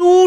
2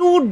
2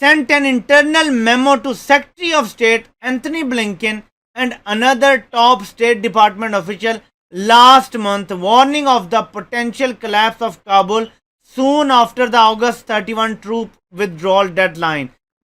sent an internal memo to Secretary of State Anthony Blinken and another top State Department official last month, warning of the potential collapse of Kabul soon after the August 31 troop withdrawal deadline.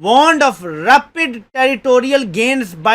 warned of rapid territorial gains by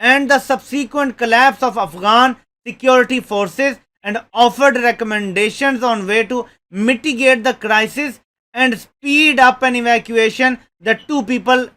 and the subsequent collapse of Afghan security forces, and offered recommendations on way to mitigate the crisis and speed up an evacuation. The 2 people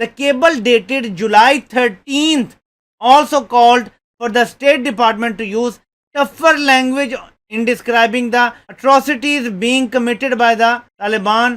The cable dated July 13th also called for the State Department to use tougher language in describing the atrocities being committed by the Taliban.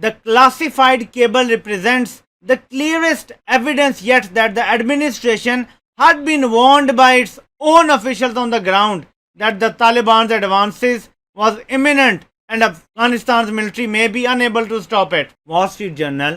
the classified cable represents the clearest evidence yet that the administration had been warned by its own officials on the ground that the Taliban's advances was imminent and Afghanistan's military may be unable to stop it. Wall Street Journal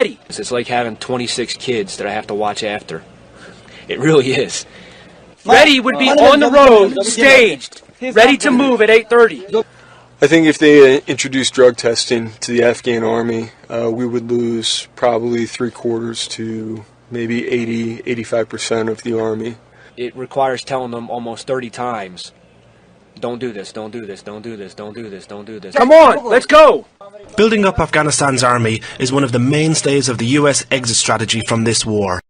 It's like having 26 kids that I have to watch after. It really is. Ready would be on the road, staged, ready to move at 8:30. I think if they introduced drug testing to the Afghan army, we would lose probably 3/4 to maybe 85% of the army. It requires telling them almost 30 times Don't do this, don't do this, don't do this, don't do this, don't do this. Come on, let's go! Building up Afghanistan's army is one of the mainstays of the US exit strategy from this war.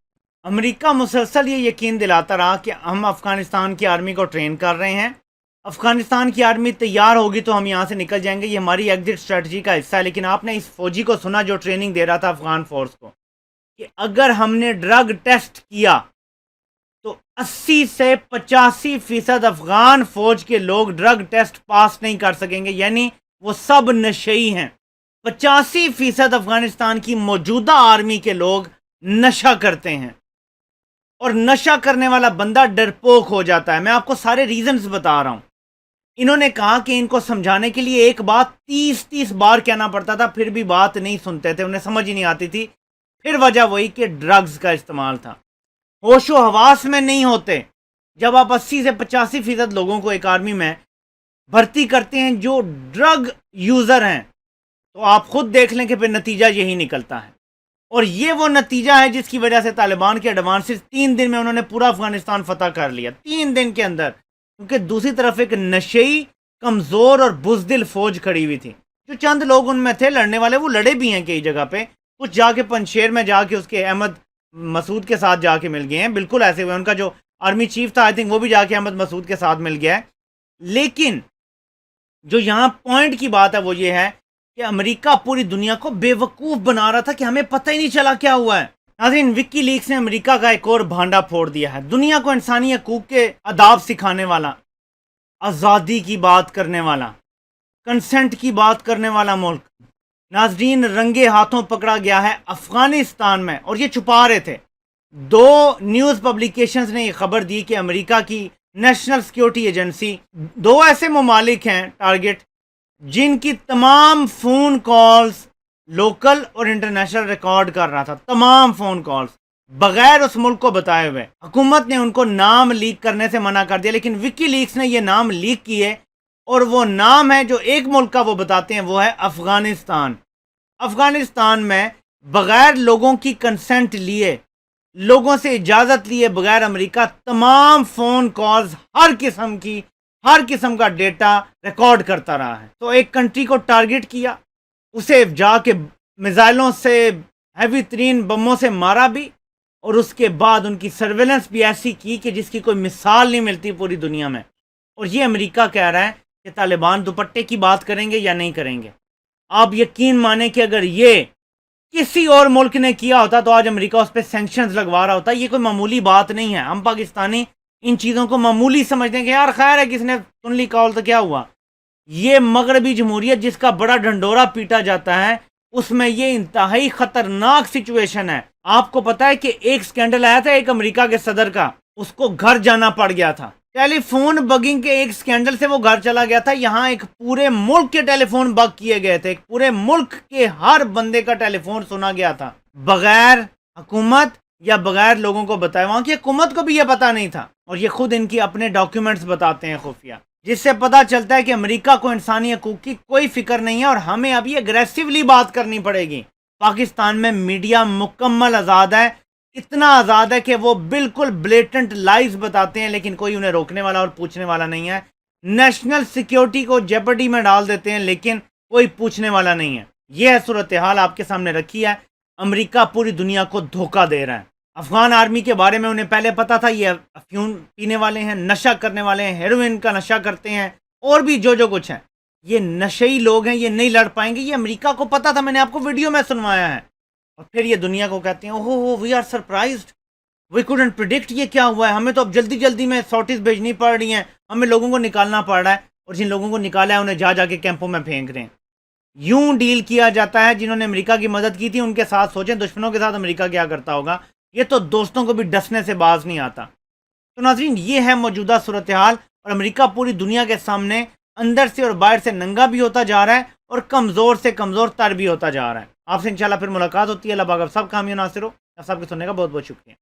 امریکہ مسلسل یہ یقین دلاتا رہا کہ ہم افغانستان کی army کو train کر رہے ہیں، افغانستان کی آرمی تیار ہوگی تو ہم یہاں سے نکل جائیں گے، یہ ہماری ایگزٹ اسٹریٹجی کا حصہ ہے۔ لیکن آپ نے اس فوجی کو سنا جو ٹریننگ دے رہا تھا افغان فورس کو، کہ اگر ہم نے ڈرگ ٹیسٹ کیا تو 80 سے 85% افغان فوج کے لوگ ڈرگ ٹیسٹ پاس نہیں کر سکیں گے، یعنی وہ سب نشئی ہیں۔ 85% افغانستان کی موجودہ آرمی کے لوگ نشہ کرتے ہیں، اور نشہ کرنے والا بندہ ڈرپوک ہو جاتا ہے۔ میں آپ کو سارے ریزنز بتا رہا ہوں۔ انہوں نے کہا کہ ان کو سمجھانے کے لیے ایک بات 30 بار کہنا پڑتا تھا، پھر بھی بات نہیں سنتے تھے، انہیں سمجھ ہی نہیں آتی تھی۔ پھر وجہ وہی کہ ڈرگز کا استعمال تھا، ہوش و حواس میں نہیں ہوتے۔ جب آپ 80 سے 85% لوگوں کو ایک آرمی میں بھرتی کرتے ہیں جو ڈرگ یوزر ہیں، تو آپ خود دیکھ لیں کہ پھر نتیجہ یہی نکلتا ہے۔ اور یہ وہ نتیجہ ہے جس کی وجہ سے طالبان کے ایڈوانسز 3 دن میں انہوں نے پورا افغانستان فتح کر لیا، 3 دن کے اندر، کیونکہ دوسری طرف ایک نشئی کمزور اور بزدل فوج کھڑی ہوئی تھی۔ جو چند لوگ ان میں تھے لڑنے والے، وہ لڑے بھی ہیں کئی جگہ پہ، کچھ جا کے پنشیر میں جا کے اس کے احمد مسعود کے ساتھ جا کے مل گئے ہیں، بالکل ایسے ہوئے۔ ان کا جو آرمی چیف تھا آئی تھنک وہ بھی جا کے احمد مسعود کے ساتھ مل گیا ہے۔ لیکن جو یہاں پوائنٹ کی بات ہے وہ یہ ہے کہ امریکہ پوری دنیا کو بے وقوف بنا رہا تھا کہ ہمیں پتہ ہی نہیں چلا کیا ہوا ہے۔ ناظرین، وکی لیکس نے امریکہ کا ایک اور بھانڈا پھوڑ دیا ہے، دنیا کو انسانی حقوق کے آداب سکھانے والا، آزادی کی بات کرنے والا، کنسنٹ کی بات کرنے والا ملک ناظرین رنگے ہاتھوں پکڑا گیا ہے افغانستان میں، اور یہ چھپا رہے تھے۔ 2 نیوز پبلیکیشنز نے یہ خبر دی کہ امریکہ کی نیشنل سیکیورٹی ایجنسی 2 ایسے ممالک ہیں ٹارگٹ جن کی تمام فون کالز لوکل اور انٹرنیشنل ریکارڈ کر رہا تھا، تمام فون کالز بغیر اس ملک کو بتائے ہوئے۔ حکومت نے ان کو نام لیک کرنے سے منع کر دیا، لیکن وکی لیکس نے یہ نام لیک کیے، اور وہ نام ہے جو ایک ملک کا وہ بتاتے ہیں، وہ ہے افغانستان۔ افغانستان میں بغیر لوگوں کی کنسنٹ لیے، لوگوں سے اجازت لیے بغیر امریکہ تمام فون کالز ہر قسم کا ڈیٹا ریکارڈ کرتا رہا ہے۔ تو ایک کنٹری کو ٹارگٹ کیا، اسے جا کے میزائلوں سے، ہیوی ترین بموں سے مارا بھی، اور اس کے بعد ان کی سرویلنس بھی ایسی کی کہ جس کی کوئی مثال نہیں ملتی پوری دنیا میں۔ اور یہ امریکہ کہہ رہا ہے کہ طالبان دوپٹے کی بات کریں گے یا نہیں کریں گے۔ آپ یقین مانیں کہ اگر یہ کسی اور ملک نے کیا ہوتا تو آج امریکہ اس پہ سینکشنز لگوا رہا ہوتا۔ یہ کوئی معمولی بات نہیں ہے، ہم پاکستانی ان چیزوں کو معمولی سمجھتے ہیں کہ یار خیر ہے کس نے سن لی کال تو کیا ہوا۔ یہ مغربی جمہوریت جس کا بڑا ڈھنڈورا پیٹا جاتا ہے، اس میں یہ انتہائی خطرناک سچویشن ہے۔ آپ کو پتا ہے کہ ایک سکینڈل آیا تھا ایک امریکہ کے صدر کا، اس کو گھر جانا پڑ گیا تھا، ٹیلی فون بگنگ کے ایک سکینڈل سے وہ گھر چلا گیا تھا۔ یہاں ایک پورے ملک کے ٹیلی فون بگ کیے گئے تھے، ایک پورے ملک کے ہر بندے کا ٹیلی فون سنا گیا تھا بغیر حکومت یا بغیر لوگوں کو بتائے۔ وہاں کی حکومت کو بھی یہ پتا نہیں تھا، اور یہ خود ان کی اپنے ڈاکیومنٹس بتاتے ہیں خفیہ، جس سے پتا چلتا ہے کہ امریکہ کو انسانی حقوق کی کوئی فکر نہیں ہے، اور ہمیں ابھی اگریسیولی بات کرنی پڑے گی۔ پاکستان میں میڈیا مکمل آزاد ہے، اتنا آزاد ہے کہ وہ بالکل بلیٹنٹ لائز بتاتے ہیں، لیکن کوئی انہیں روکنے والا اور پوچھنے والا نہیں ہے۔ نیشنل سیکیورٹی کو جیپرڈی میں ڈال دیتے ہیں، لیکن کوئی پوچھنے والا نہیں ہے۔ یہ ہے صورتحال آپ کے سامنے رکھی ہے۔ امریکہ پوری دنیا کو دھوکہ دے رہا ہے۔ افغان آرمی کے بارے میں انہیں پہلے پتا تھا یہ افیون پینے والے ہیں، نشہ کرنے والے ہیں، ہیروئن کا نشہ کرتے ہیں، اور بھی جو کچھ ہے۔ یہ نشئی لوگ ہیں، یہ نہیں لڑ پائیں گے، یہ امریکہ کو پتا تھا، میں نے آپ کو ویڈیو میں سنوایا ہے۔ اور پھر یہ دنیا کو کہتے ہیں oh we are surprised, we couldn't predict یہ کیا ہوا ہے، ہمیں تو اب جلدی جلدی میں سارٹیز بھیجنی پڑ رہی ہیں، ہمیں لوگوں کو نکالنا پڑ رہا ہے، اور جن لوگوں کو نکالا ہے انہیں جا کے کیمپوں میں پھینک رہے ہیں۔ یوں ڈیل کیا جاتا ہے۔ جنہوں نے امریکہ کی مدد کی تھی ان کے ساتھ سوچیں دشمنوں کے ساتھ امریکہ کیا کرتا ہوگا۔ یہ تو دوستوں کو بھی ڈسنے سے باز نہیں آتا۔ تو ناظرین یہ ہے موجودہ صورتحال، اور امریکہ پوری دنیا کے سامنے اندر سے اور باہر سے ننگا بھی ہوتا جا رہا ہے، اور کمزور سے کمزور تر بھی ہوتا جا رہا ہے۔ آپ سے انشاءاللہ پھر ملاقات ہوتی ہے۔ اللہ پاک آپ سب کامیاب ناصر ہو۔ آپ سب کے سننے کا بہت بہت شکریہ۔